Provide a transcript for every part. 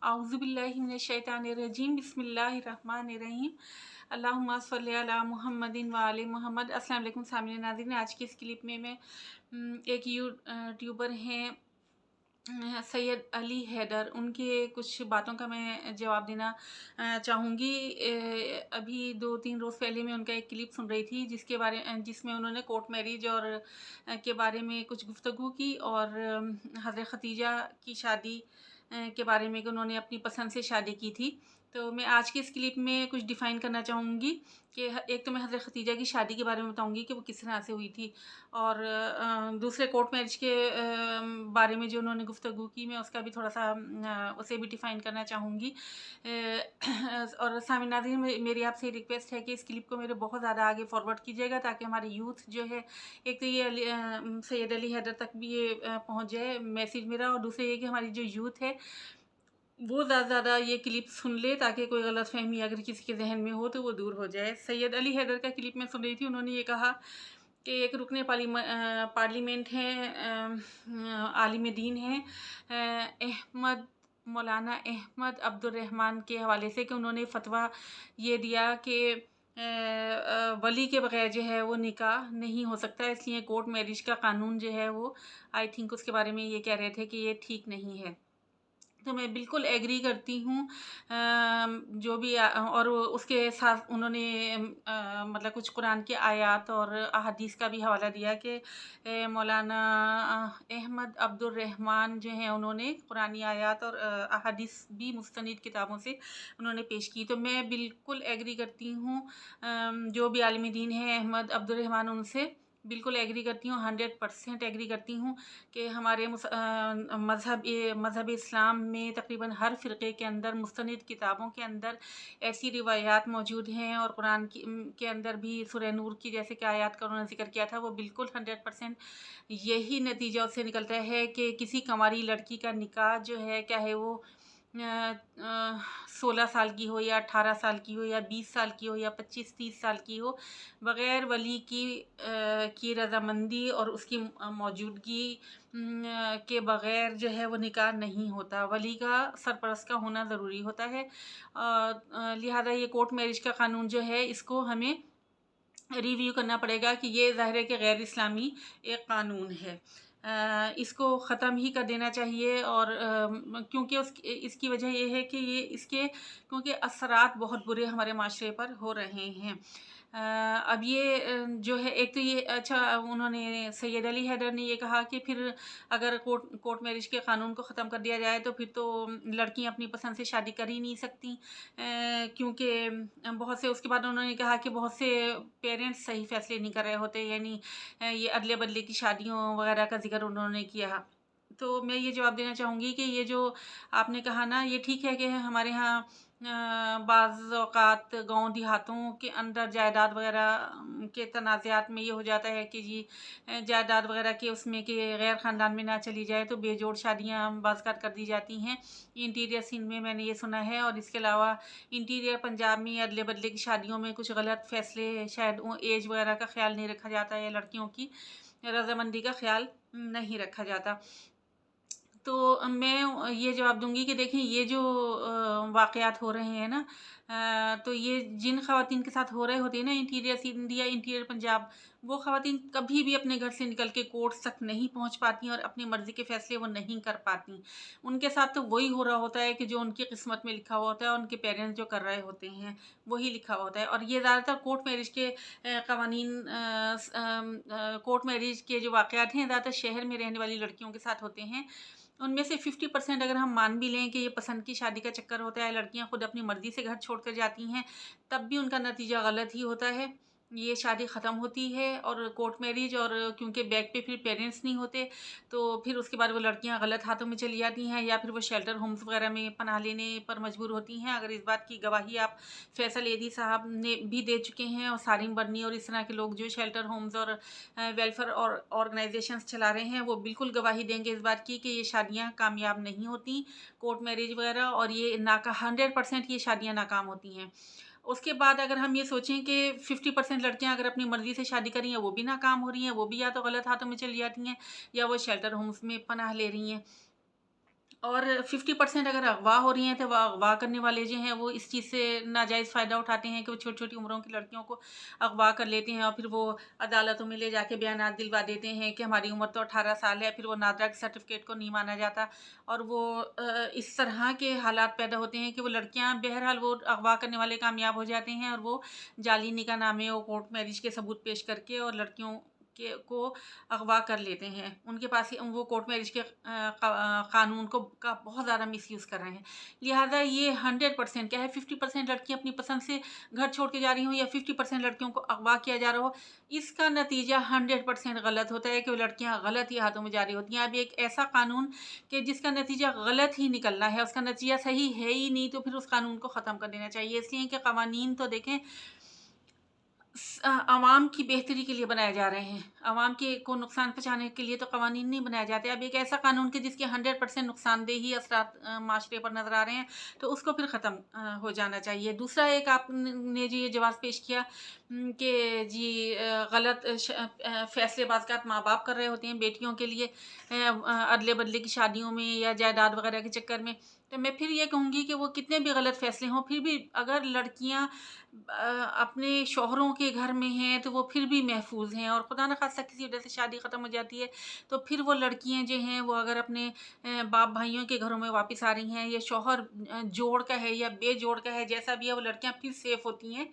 औज़ुबिल्लाहि मिनश्शैतानिर्रजीम बिस्मिल्लाहिर्रहमानिर्रहीम अल्लाहुम्मा सल्लि अला मुहम्मदिन व आले मोहम्मद। अस्सलाम वालेकुम सामईन नाज़रीन, आज की इस क्लिप में मैं एक यूट्यूबर हैं सैयद अली हैदर, उनके कुछ बातों का मैं जवाब देना चाहूँगी। अभी 2-3 रोज़ पहले मैं उनका एक क्लिप सुन रही थी जिसमें उन्होंने कोर्ट मैरिज और के बारे में कुछ गुफ्तगू की और हज़रत ख़दीजा की शादी के बारे में कि उन्होंने अपनी पसंद से शादी की थी। तो मैं आज की इस क्लिप में कुछ डिफ़ाइन करना चाहूँगी कि एक तो मैं हज़रत ख़दीजा की शादी के बारे में बताऊँगी कि वो किस तरह से हुई थी, और दूसरे कोर्ट मैरिज के बारे में जो उन्होंने गुफ्तगू की, मैं उसका भी थोड़ा-सा उसे भी डिफ़ाइन करना चाहूँगी। और सामईन नाज़रीन, मेरी आपसे रिक्वेस्ट है कि इस क्लिप को मेरे बहुत ज़्यादा आगे फॉरवर्ड कीजिएगा ताकि हमारे यूथ जो है, एक तो ये सैयद अली हैदर तक भी ये पहुँच जाए मैसेज मेरा, और दूसरा ये कि हमारी जो यूथ है वो ज़्यादा से ज़्यादा ये क्लिप सुन ले ताकि कोई गलतफ़हमी अगर किसी के ज़हन में हो तो वो दूर हो जाए। सैयद अली हैदर का क्लिप मैं सुन रही थी, उन्होंने ये कहा कि एक रुकने पार्लियामेंट हैं, आलिम दीन हैं, अहमद मौलाना अहमद अब्दुर्रहमान के हवाले से, कि उन्होंने फ़तवा ये दिया कि वली के बगैर जो है वो निकाह नहीं हो सकता, इसलिए कोर्ट मैरिज का कानून जो है वो, आई थिंक उसके बारे में ये कह रहे थे कि ये ठीक नहीं है। तो मैं बिल्कुल एग्री करती हूँ। जो भी और उसके साथ उन्होंने मतलब कुछ कुरान की आयत और अहादीस का भी हवाला दिया कि मौलाना अहमद अब्दुर्रहमान जो हैं, उन्होंने कुरानी आयत और अहादीस भी मुस्तनिद किताबों से उन्होंने पेश की। तो मैं बिल्कुल एग्री करती हूँ, जो भी आलिम दीन हैं अहमद अब्दुर्रहमान, उनसे बिल्कुल एग्री करती हूँ, 100% एग्री करती हूँ कि हमारे मज़हब इस्लाम में तकरीबन हर फ़िरक़े के अंदर, मुस्तनिद किताबों के अंदर ऐसी रिवायात मौजूद हैं, और कुरान के अंदर भी सूरह नूर की जैसे कि आयत का उन्होंने ज़िक्र किया था, वो बिल्कुल 100% यही नतीजा उससे निकलता है कि किसी कंवारी लड़की का निकाह जो है, चाहे वो 16 साल की हो या 18 साल की हो या 20 साल की हो या 25-30 साल की हो, बग़ैर वली की रज़ामंदी और उसकी मौजूदगी के बग़ैर जो है वो निकाह नहीं होता। वली का सरपरस्त का होना ज़रूरी होता है। लिहाज़ा ये कोर्ट मैरिज का क़ानून जो है, इसको हमें रिव्यू करना पड़ेगा कि ये ज़ाहिर है कि गैर इस्लामी एक क़ानून है। इसको ख़त्म ही कर देना चाहिए, और क्योंकि इसकी वजह ये है कि क्योंकि असरात बहुत बुरे हमारे माशरे पर हो रहे हैं। अब ये जो है, एक तो ये अच्छा, उन्होंने सैयद अली हैदर ने ये कहा कि फिर अगर कोर्ट मैरिज के क़ानून को ख़त्म कर दिया जाए तो फिर तो लड़कियां अपनी पसंद से शादी कर ही नहीं सकती, क्योंकि बहुत से, उसके बाद उन्होंने कहा कि बहुत से पेरेंट्स सही फ़ैसले नहीं कर रहे होते, यानी ये अदले-बदले की शादियों वग़ैरह का ज़िक्र उन्होंने किया। तो मैं ये जवाब देना चाहूँगी कि ये जो आपने कहा ना, ये ठीक है कि हमारे यहाँ बाज़ औक़ात गाँव देहातों के अंदर जायदाद वग़ैरह के तनाज़ात में ये हो जाता है कि जी जायदाद वग़ैरह के उसमें कि गैर ख़ानदान में ना चली जाए, तो बेजोड़ शादियाँ बाज़-अक़्क़त कर दी जाती हैं। इंटीरियर सिंध में मैंने ये सुना है, और इसके अलावा इंटीरियर पंजाब में अदले-बदले की शादियों में कुछ गलत फ़ैसले, शायद वो एज वग़ैरह का ख़्याल नहीं रखा जाता, या लड़कियों की रज़ामंदी का ख़्याल नहीं रखा जाता। तो मैं ये जवाब दूँगी कि देखें, ये जो वाक़यात हो रहे हैं ना, तो ये जिन ख़वातीन के साथ हो रहे होते हैं ना, इंटीरियर सिंध या इंटीरियर पंजाब, वो ख़वातीन कभी भी अपने घर से निकल के कोर्ट्स तक नहीं पहुँच पाती और अपनी मर्ज़ी के फ़ैसले वो नहीं कर पाती। उनके साथ तो वही हो रहा होता है कि जो उनकी किस्मत में लिखा हुआ होता है, और उनके पेरेंट्स जो कर रहे होते हैं, वही लिखा हुआ होता है। और ये ज़्यादातर कोर्ट मैरिज के क़वानीन, कोर्ट मैरिज के जो वाक़यात हैं, ज़्यादातर शहर में रहने वाली लड़कियों के साथ होते हैं। उनमें से 50% अगर हम मान भी लें कि ये पसंद की शादी का चक्कर होता है, लड़कियां खुद अपनी मर्ज़ी से घर छोड़कर जाती हैं, तब भी उनका नतीजा गलत ही होता है। ये शादी ख़त्म होती है, और कोर्ट मैरिज, और क्योंकि बैक पे फिर पेरेंट्स नहीं होते, तो फिर उसके बाद वो लड़कियां गलत हाथों में चली जाती हैं, या फिर वो शेल्टर होम्स वगैरह में पनाह लेने पर मजबूर होती हैं। अगर इस बात की गवाही आप फैसल एदी साहब ने भी दे चुके हैं, और सारिम बर्नी और इस तरह के लोग जो शेल्टर होम्स और वेलफेयर और ऑर्गेनाइजेशंस चला रहे हैं, वो बिल्कुल गवाही देंगे इस बात की कि ये शादियाँ कामयाब नहीं होती, कोर्ट मैरिज वगैरह, और ये 100% ये शादियाँ नाकाम होती हैं। उसके बाद अगर हम ये सोचें कि 50% लड़कियां अगर अपनी मर्ज़ी से शादी कर रही हैं, वो भी नाकाम हो रही हैं, वो भी या तो गलत हाथों में चली जाती हैं, या वो शेल्टर होम्स में पनाह ले रही हैं। और 50% अगर अगवा हो रही हैं तो वह अगवा करने वाले जो हैं वो इस चीज़ से नाजायज़ फ़ायदा उठाते हैं कि वो छोटी-छोटी उम्रों की लड़कियों को अगवा कर लेते हैं और फिर वो अदालतों में ले जाके बयानात दिलवा देते हैं कि हमारी उम्र तो 18 साल है, फिर वो नादरा के सर्टिफ़िकेट को नहीं माना जाता और वो इस तरह के हालात पैदा होते हैं कि वो लड़कियाँ बहरहाल वो अगवा करने वाले कामयाब हो जाते हैं और वो जाली निकाहनामे और कोर्ट मैरिज के सबूत पेश करके और लड़कियों के को अगवा कर लेते हैं। उनके पास ही वो कोर्ट मैरिज के कानून को का बहुत ज़्यादा मिसयूज़ कर रहे हैं। लिहाज़ा ये 100% क्या है, 50% लड़कियाँ अपनी पसंद से घर छोड़ के जा रही हों या 50% लड़कियों को अगवा किया जा रहा हो, इसका नतीजा 100% गलत होता है कि वो लड़कियाँ गलत ही हाथों में जा रही होती हैं। अब एक ऐसा कानून कि जिसका नतीजा गलत ही निकलना है, उसका नतीजा सही है ही नहीं, तो फिर उस कानून को ख़त्म कर देना चाहिए। इसलिए कि कवानीन तो देखें आवाम की बेहतरी के लिए बनाए जा रहे हैं। आवाम के को नुकसान पहुँचाने के लिए तो कवानीन नहीं बनाए जाते। अब एक ऐसा कानून कि जिसके 100% नुकसानदेही असरात माशरे पर नज़र आ रहे हैं, तो उसको फिर ख़त्म हो जाना चाहिए। दूसरा एक आपने जो ये जवाब पेश किया कि जी गलत फ़ैसले बाज़ माँ-बाप कर रहे होते हैं बेटियों के लिए अदले-बदले की शादियों में या जायदाद वग़ैरह के चक्कर में। तो मैं फिर ये कहूँगी कि वो कितने भी गलत फ़ैसले हों, फिर भी अगर लड़कियाँ अपने शौहरों के घर में हैं तो वो फिर भी महफूज़ हैं और खुदा न ख़ास्ता किसी वजह से शादी ख़त्म हो जाती है तो फिर वो लड़कियां जो हैं वो अगर अपने बाप भाइयों के घरों में वापस आ रही हैं, ये शौहर जोड़ का है या बेजोड़ का है, जैसा भी है, वो लड़कियां फिर सेफ़ होती हैं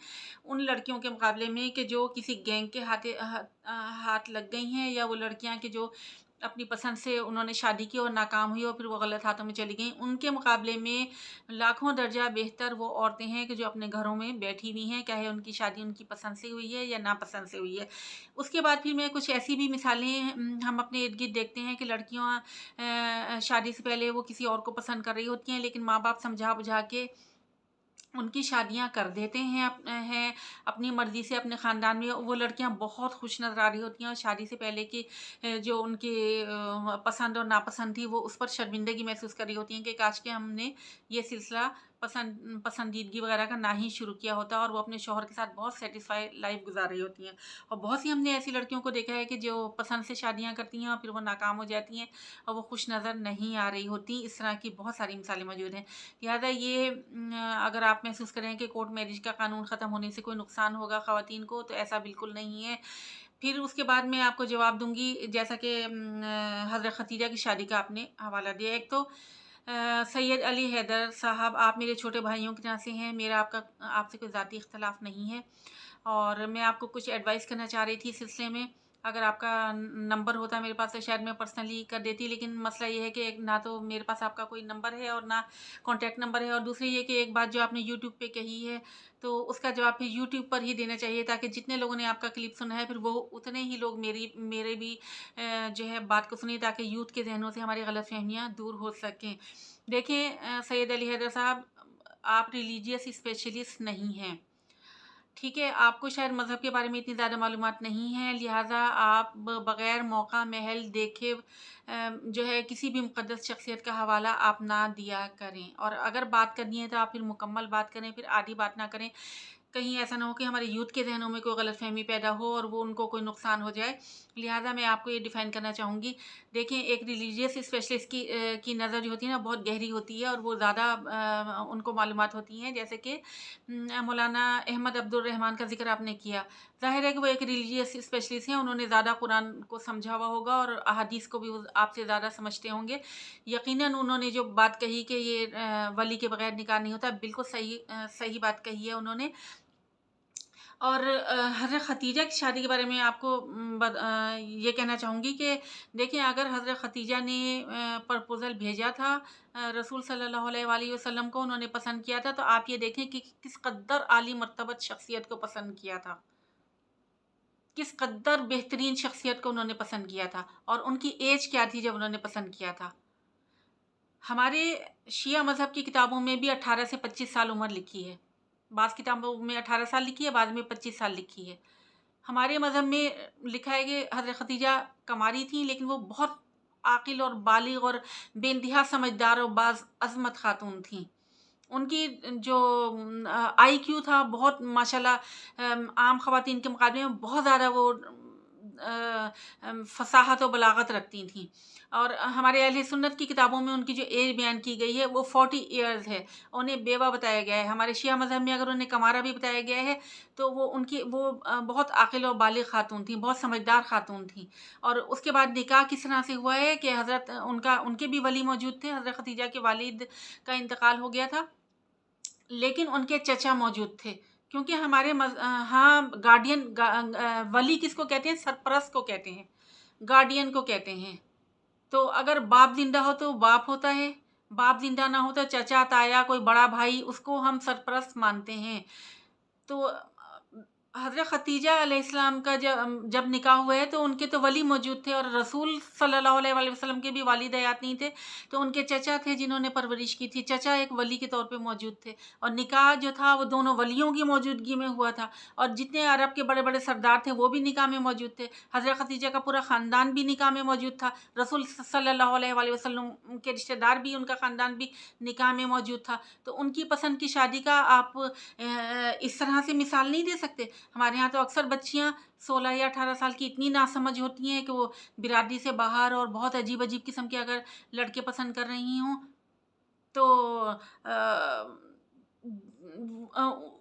उन लड़कियों के मुकाबले में कि जो किसी गैंग के हाथ लग गई हैं, या वो लड़कियां कि जो अपनी पसंद से उन्होंने शादी की और नाकाम हुई और फिर वो गलत हाथों में चली गई। उनके मुकाबले में लाखों दर्जा बेहतर वो औरतें हैं कि जो अपने घरों में बैठी हुई हैं, चाहे उनकी शादी उनकी पसंद से हुई है या नापसंद से हुई है। उसके बाद फिर मैं कुछ ऐसी भी मिसालें हम अपने इर्द-गिर्द देखते हैं कि लड़कियाँ शादी से पहले वो किसी और को पसंद कर रही होती हैं, लेकिन माँ-बाप समझा-बुझा के उनकी शादियाँ कर देते हैं अपनी मर्ज़ी से अपने ख़ानदान में। वो लड़कियाँ बहुत खुश नज़र आ रही होती हैं और शादी से पहले की जो उनकी पसंद और नापसंद थी, वो उस पर शर्मिंदगी महसूस कर रही होती हैं कि काश कि हमने ये सिलसिला पसंदीदगी वग़ैरह का ना ही शुरू किया होता, और वो अपने शौहर के साथ बहुत सैटिस्फ़ाई लाइफ़ गुज़ार रही होती हैं। और बहुत सी हमने ऐसी लड़कियों को देखा है कि जो पसंद से शादियाँ करती हैं और फिर वो नाकाम हो जाती हैं और वो खुश नज़र नहीं आ रही होती। इस तरह की बहुत सारी मिसालें मौजूद हैं। लिहाज़ा ये अगर आप महसूस करें कि कोर्ट मैरिज का कानून ख़त्म होने से कोई नुकसान होगा ख़वातीन को, तो ऐसा बिल्कुल नहीं है। फिर उसके बाद मैं आपको जवाब दूँगी, जैसा कि हज़रत ख़तीजा की शादी का आपने हवाला दिया। एक तो सैयद अली हैदर साहब, आप मेरे छोटे भाइयों की तरह से हैं, मेरा आपसे कोई ज़ाती इख्तिलाफ़ नहीं है और मैं आपको कुछ एडवाइस करना चाह रही थी इस सिलसिले में। अगर आपका नंबर होता मेरे पास तो शायद मैं पर्सनली कर देती, लेकिन मसला ये है कि एक ना तो मेरे पास आपका कोई नंबर है और ना कॉन्टैक्ट नंबर है, और दूसरी ये कि एक बात जो आपने यूट्यूब पे कही है, तो उसका जवाब फिर यूट्यूब पर ही देना चाहिए, ताकि जितने लोगों ने आपका क्लिप सुना है फिर वो उतने ही लोग मेरे भी जो है बात को सुनिए, ताकि यूथ के ज़हनों से हमारी गलतफ़हमियाँ दूर हो सकें। देखिए सैयद अली हैदर साहब, आप रिलीजियस स्पेशलिस्ट नहीं हैं। ठीक है, आपको शायद मज़हब के बारे में इतनी ज़्यादा मालूमात नहीं है, लिहाज़ा आप बग़ैर मौका महल देखे जो है किसी भी मुक़द्दस शख़्सियत का हवाला आप ना दिया करें, और अगर बात करनी है तो आप फिर मुकम्मल बात करें, फिर आधी बात ना करें। कहीं ऐसा ना हो कि हमारे यूथ के ज़हनों में कोई गलतफ़हमी पैदा हो और वो उनको कोई नुकसान हो जाए। लिहाज़ा मैं आपको ये डिफ़ाइन करना चाहूँगी। देखिए, एक रिलीजियस स्पेशलिस्ट की नज़र जो होती है ना, बहुत गहरी होती है और वो ज़्यादा उनको मालूमात होती हैं। जैसे कि मौलाना अहमद अब्दुल रहमान का ज़िक्र आपने किया। ज़ाहिर है कि वो एक रिलीजियस स्पेशलिस्ट हैं, उन्होंने ज़्यादा कुरान को समझा हुआ होगा और अहादीस को भी वो आपसे ज़्यादा समझते होंगे। यकीनन उन्होंने जो बात कही कि ये वली के बगैर निकाह नहीं होता, बिल्कुल सही बात कही है उन्होंने। और हज़रत ख़तीजा की शादी के बारे में आपको ये कहना चाहूँगी कि देखिए, अगर हज़रत ख़तीजा ने प्रपोज़ल भेजा था रसूल सल्लल्लाहु अलैहि वसल्लम को, उन्होंने पसंद किया था, तो आप ये देखें कि किस कद्दर आली मर्तबत शख़्सियत को पसंद किया था। किस कद्दर बेहतरीन शख़्सियत को उन्होंने पसंद किया था, और उनकी ऐज क्या थी जब उन्होंने पसंद किया था। हमारे शिया मज़हब की किताबों में भी 18 से 25 साल उम्र लिखी है। बाज़ किताबों में 18 साल लिखी है, बाद में 25 साल लिखी है। हमारे मज़हब में लिखा है कि हज़रत ख़तीजा कमारी थीं, लेकिन वो बहुत आक़िल और बालिग़ और बेइंतहा समझदार और बाज़ अज़मत ख़ातून थीं। उनकी जो आईक्यू था बहुत माशाल्लाह आम ख़वातीन के मुक़ाबले में बहुत ज़्यादा वो फसाहत और बलागत रखती थीं। और हमारे अहले सुन्नत की किताबों में उनकी जो एज बयान की गई है वो 40 इयर्स है। उन्हें बेवा बताया गया है। हमारे शिया मज़हब में अगर उन्हें कमारा भी बताया गया है तो वो बहुत आक़िल और बालिग़ ख़ातून थीं, बहुत समझदार ख़ातून थीं। और उसके बाद निकाह किस तरह से हुआ है कि हज़रत उनके भी वली मौजूद थे। हज़रत ख़दीजा के वालिद का इंतकाल हो गया था, लेकिन उनके चचा मौजूद थे। क्योंकि हाँ, वली किसको कहते हैं? सरपरस्त को कहते हैं, गार्डियन को कहते हैं। तो अगर बाप ज़िंदा हो तो बाप होता है, बाप ज़िंदा ना हो तो चचा, ताया, कोई बड़ा भाई, उसको हम सरपरस्त मानते हैं। तो हज़रत ख़दीजा अलैहिस्सलाम का जब निकाह हुआ है तो उनके तो वली मौजूद थे और रसूल सल्लल्लाहु अलैहि वसल्लम के भी वालिद हयात नहीं थे, तो उनके चचा थे जिन्होंने परवरिश की थी। चचा एक वली के तौर पे मौजूद थे और निकाह जो था वो दोनों वलियों की मौजूदगी में हुआ था। और जितने अरब के बड़े-बड़े सरदार थे वो भी निकाह में मौजूद थे। हज़रत ख़दीजा का पूरा ख़ानदान भी निकाह में मौजूद था। रसूल सल्लल्लाहु अलैहि वसल्लम के रिश्तेदार भी, उनका ख़ानदान भी निकाह में मौजूद था। तो उनकी पसंद की शादी का आप इस तरह से मिसाल नहीं दे सकते। हमारे यहाँ तो अक्सर बच्चियाँ 16 या 18 साल की इतनी नासमझ होती हैं कि वो बिरादरी से बाहर और बहुत अजीब-अजीब किस्म के अगर लड़के पसंद कर रही हों तो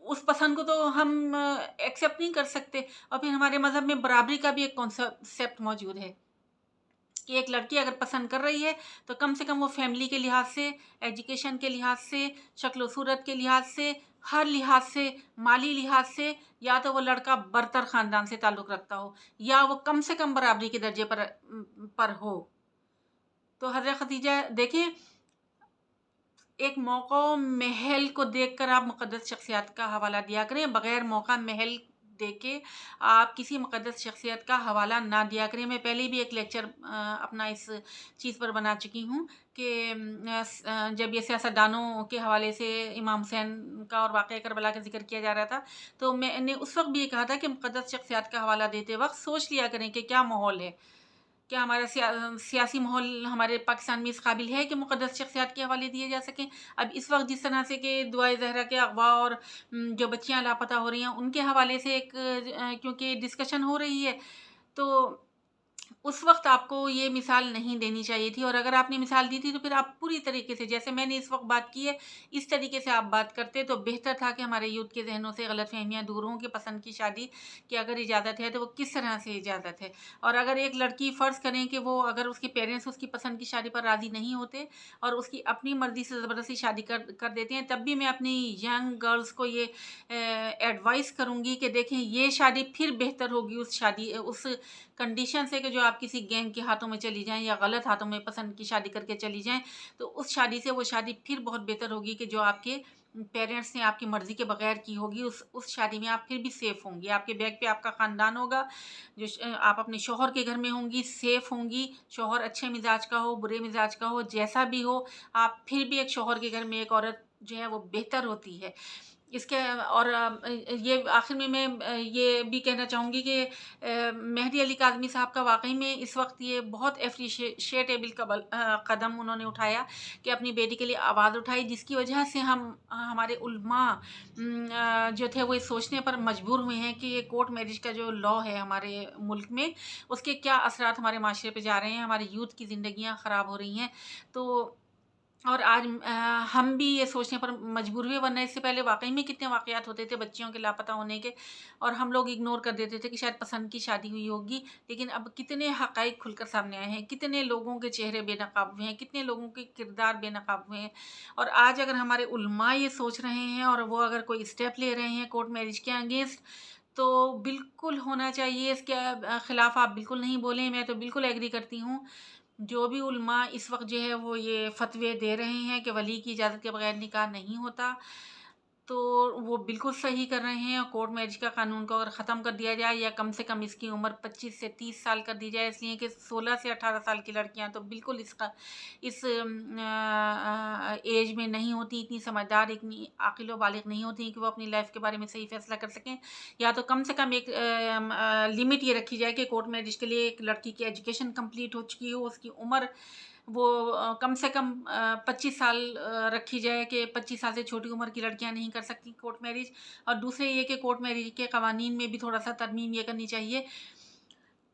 उस पसंद को तो हम एक्सेप्ट नहीं कर सकते। और फिर हमारे मज़हब में बराबरी का भी एक कॉन्सेप्ट मौजूद है कि एक लड़की अगर पसंद कर रही है तो कम से कम वो फैमिली के लिहाज से, एजुकेशन के लिहाज से, शक्ल सूरत के लिहाज से, हर लिहाज से, माली लिहाज से, या तो वो लड़का बरतर ख़ानदान से ताल्लुक़ रखता हो या वो कम से कम बराबरी के दर्जे पर हो। तो हज़रत ख़दीजा देखें, एक मौका महल को देखकर आप मुक़द्दस शख्सियत का हवाला दिया करें, बग़ैर मौका महल देके आप किसी मुक़द्दस शख्सियत का हवाला ना दिया करें। मैं पहले भी एक लेक्चर अपना इस चीज़ पर बना चुकी हूँ कि जब ये सियासतदानों के हवाले से इमाम हुसैन का और वाक़या करबला का ज़िक्र किया जा रहा था, तो मैंने उस वक़्त भी ये कहा था कि मुक़द्दस शख्सियत का हवाला देते वक़्त सोच लिया करें कि क्या माहौल है। क्या हमारा सियासी माहौल हमारे पाकिस्तान में इस काबिल है कि मुक़द्दस शख्सियत के हवाले दिए जा सकें? अब इस वक़्त जिस तरह से कि दुआए ज़हरा के अगवा और जो बच्चियाँ लापता हो रही हैं, उनके हवाले से क्योंकि डिस्कशन हो रही है, तो उस वक़्त आपको ये मिसाल नहीं देनी चाहिए थी। और अगर आपने मिसाल दी थी तो फिर आप पूरी तरीके से, जैसे मैंने इस वक़्त बात की है, इस तरीके से आप बात करते तो बेहतर था कि हमारे यूथ के ज़हनों से गलतफ़हमियाँ दूर हों कि पसंद की शादी की अगर इजाज़त है तो वो किस तरह से इजाज़त है। और अगर एक लड़की फ़र्ज़ करें कि वो अगर उसके पेरेंट्स उसकी पसंद की शादी पर राज़ी नहीं होते और उसकी अपनी मर्ज़ी से ज़बरदस्ती शादी कर देते हैं, तब भी मैं अपनी यंग गर्ल्स को ये एडवाइस करूँगी कि देखें, ये शादी फिर बेहतर होगी उस कंडीशन से कि जो आप किसी गैंग के हाथों में चली जाएँ या गलत हाथों में पसंद की शादी करके चली जाएँ, तो उस शादी से वो शादी फिर बहुत बेहतर होगी कि जो आपके पेरेंट्स ने आपकी मर्ज़ी के बगैर की होगी। उस शादी में आप फिर भी सेफ़ होंगी, आपके बैक पे आपका ख़ानदान होगा, आप अपने शौहर के घर में होंगी, सेफ़ होंगी। शौहर अच्छे मिजाज का हो, बुरे मिजाज का हो, जैसा भी हो, आप फिर भी एक शौहर के घर में एक औरत जो है वो बेहतर होती है। इसके और ये आखिर में मैं ये भी कहना चाहूँगी कि मेहदी अली काज़मी साहब का वाक़ई में इस वक्त ये बहुत एप्रिशिएटेबल कदम उन्होंने उठाया कि अपनी बेटी के लिए आवाज़ उठाई, जिसकी वजह से हमारे उलमा जो थे वो ये सोचने पर मजबूर हुए हैं कि ये कोर्ट मैरिज का जो लॉ है हमारे मुल्क में, उसके क्या असरात हमारे माशरे पे जा रहे हैं, हमारी यूथ की ज़िंदगियाँ ख़राब हो रही हैं। तो और आज हम भी ये सोचने पर मजबूर हुए, वरना इससे पहले वाक़ई में कितने वाक़यात होते थे बच्चियों के लापता होने के, और हम लोग इग्नोर कर देते थे कि शायद पसंद की शादी हुई होगी। लेकिन अब कितने हक़ाइक़ खुलकर सामने आए हैं, कितने लोगों के चेहरे बेनकाब हुए हैं, कितने लोगों के किरदार बेनकाब हुए हैं। और आज अगर हमारे उलमा ये सोच रहे हैं और वो अगर कोई स्टेप ले रहे हैं कोर्ट मैरिज के अगेंस्ट, तो बिल्कुल होना चाहिए। इसके ख़िलाफ़ आप बिल्कुल नहीं बोलें, मैं तो बिल्कुल एग्री करती हूँ। जो भी उलमा इस वक़्त जो है वो ये फ़तवे दे रहे हैं कि वली की इजाज़त के बगैर निकाह नहीं होता, तो वो बिल्कुल सही कर रहे हैं। कोर्ट मैरिज का क़ानून को अगर ख़त्म कर दिया जाए या कम से कम इसकी उम्र 25 से 30 साल कर दी जाए, इसलिए कि 16 से 18 साल की लड़कियां तो बिल्कुल इस एज में नहीं होती, इतनी समझदार, इतनी आक़िल व बालिग़ नहीं होती कि वो अपनी लाइफ के बारे में सही फ़ैसला कर सकें। या तो कम से कम एक लिमिट ये रखी जाए कि कोर्ट मैरिज के लिए एक लड़की की एजुकेशन कंप्लीट हो चुकी हो, उसकी उम्र वो कम से कम 25 साल रखी जाए कि 25 साल से छोटी उम्र की लड़कियां नहीं कर सकती कोर्ट मैरिज। और दूसरे ये कि कोर्ट मैरिज के कवानीन में भी थोड़ा सा तरमीम ये करनी चाहिए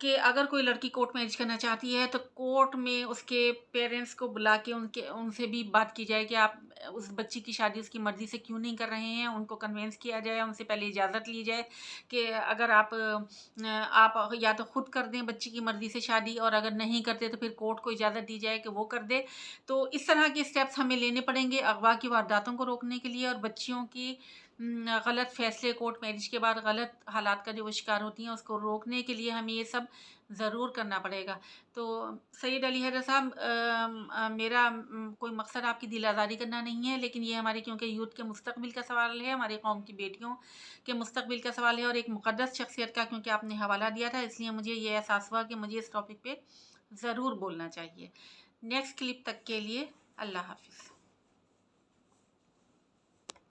कि अगर कोई लड़की कोर्ट मैरिज करना चाहती है तो कोर्ट में उसके पेरेंट्स को बुला के उनसे भी बात की जाए कि आप उस बच्ची की शादी उसकी मर्ज़ी से क्यों नहीं कर रहे हैं। उनको कन्विंस किया जाए, उनसे पहले इजाज़त ली जाए कि अगर आप या तो खुद कर दें बच्ची की मर्ज़ी से शादी, और अगर नहीं करते तो फिर कोर्ट को इजाज़त दी जाए कि वो कर दे। तो इस तरह के स्टेप्स हमें लेने पड़ेंगे अगवा की वारदातों को रोकने के लिए, और बच्चियों की गलत फ़ैसले कोर्ट मैरिज के बाद गलत हालात का जो वो शिकार होती हैं उसको रोकने के लिए हमें ये सब ज़रूर करना पड़ेगा। तो सैयद अली हैदर साहब, मेरा कोई मकसद आपकी दिल आज़ारी करना नहीं है, लेकिन ये हमारे क्योंकि यूथ के मुस्तकबिल का सवाल है, हमारी कौम की बेटियों के मुस्तकबिल का सवाल है, और एक मुक़द्दस शख्सियत का क्योंकि आपने हवाला दिया था, इसलिए मुझे ये एहसास हुआ कि मुझे इस टॉपिक पे ज़रूर बोलना चाहिए। नेक्स्ट क्लिप तक के लिए अल्लाह हाफ़िज़।